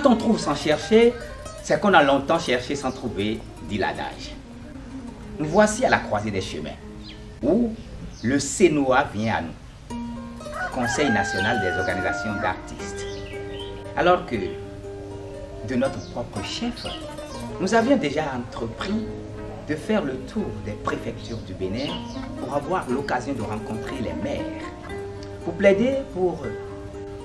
Quand on trouve sans chercher, c'est qu'on a longtemps cherché sans trouver, dit l'adage. Nous voici à la croisée des chemins, où le CNOA vient à nous, Conseil national des organisations d'artistes. Alors que, de notre propre chef, nous avions déjà entrepris de faire le tour des préfectures du Bénin pour avoir l'occasion de rencontrer les maires, pour plaider pour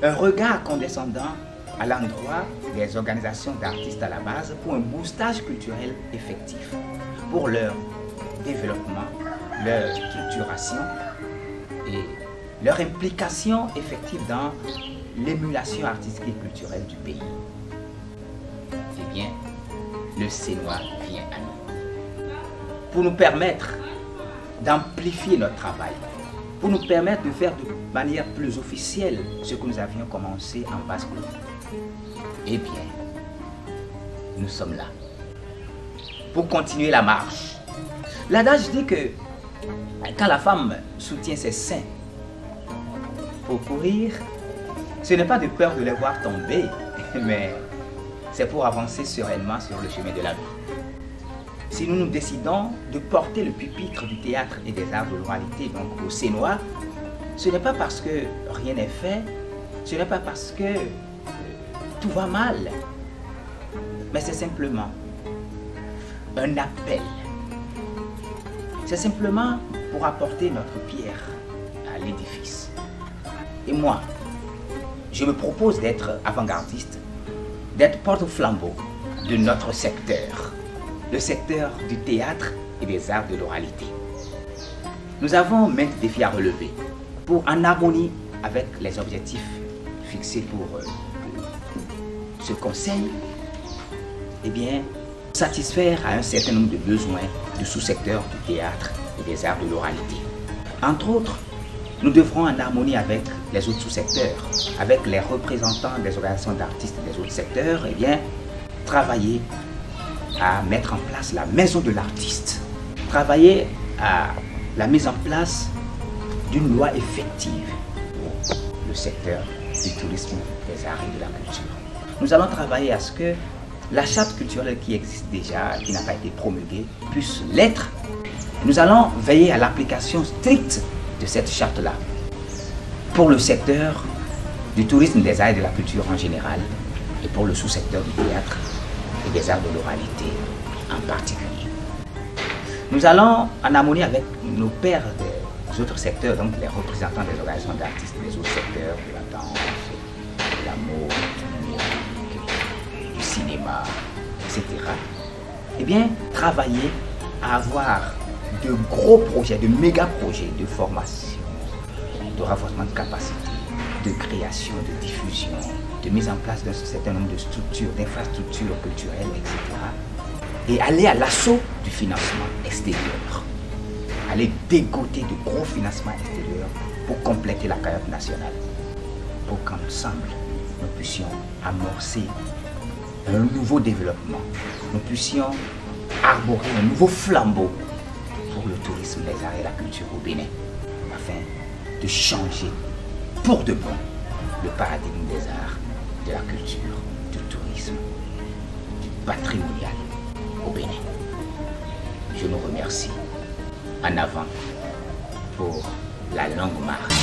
un regard condescendant à l'endroit des organisations d'artistes à la base pour un boostage culturel effectif, pour leur développement, leur structuration et leur implication effective dans l'émulation artistique et culturelle du pays. Eh bien, le CNOA vient à nous pour nous permettre d'amplifier notre travail, pour nous permettre de faire de manière plus officielle ce que nous avions commencé en basse-cour. Eh bien, nous sommes là pour continuer la marche. L'adage dit que quand la femme soutient ses seins pour courir, ce n'est pas de peur de les voir tomber, mais c'est pour avancer sereinement sur le chemin de la vie. Si nous nous décidons de porter le pupitre du théâtre et des arts de l'oralité donc au CNOA, ce n'est pas parce que rien n'est fait, ce n'est pas parce que tout va mal, mais c'est simplement un appel. C'est simplement pour apporter notre pierre à l'édifice. Et moi, je me propose d'être avant-gardiste, d'être porte-flambeau de notre secteur, le secteur du théâtre et des arts de l'oralité. Nous avons maintes défis à relever pour, en harmonie avec les objectifs fixés pour ce conseil, eh bien, satisfaire à un certain nombre de besoins du sous-secteur du théâtre et des arts de l'oralité. Entre autres, nous devrons en harmonie avec les autres sous-secteurs, avec les représentants des organisations d'artistes des autres secteurs, eh bien, travailler à mettre en place la maison de l'artiste, travailler à la mise en place d'une loi effective pour le secteur du tourisme, des arts et de la culture. Nous allons travailler à ce que la charte culturelle qui existe déjà, qui n'a pas été promulguée, puisse l'être. Nous allons veiller à l'application stricte de cette charte-là pour le secteur du tourisme, des arts et de la culture en général et pour le sous-secteur du théâtre et des arts de l'oralité en particulier. Nous allons en harmonie avec nos pairs des autres secteurs, donc les représentants des organisations d'artistes des autres secteurs, de la danse, de la mode, du cinéma, etc. Eh bien, travailler à avoir de gros projets, de méga projets de formation, de renforcement de capacité, de création, de diffusion, de mise en place d'un certain nombre de structures, d'infrastructures culturelles, etc. Et aller à l'assaut du financement extérieur. Aller dégoter de gros financements extérieurs pour compléter la cagnotte nationale. Pour qu'ensemble, nous puissions amorcer un nouveau développement. Nous puissions arborer un nouveau flambeau pour le tourisme, les arts et la culture au Bénin. Afin de changer pour de bon le paradigme des arts, de la culture, du tourisme, du patrimonial au Bénin. Je nous remercie. En avant pour la longue marche.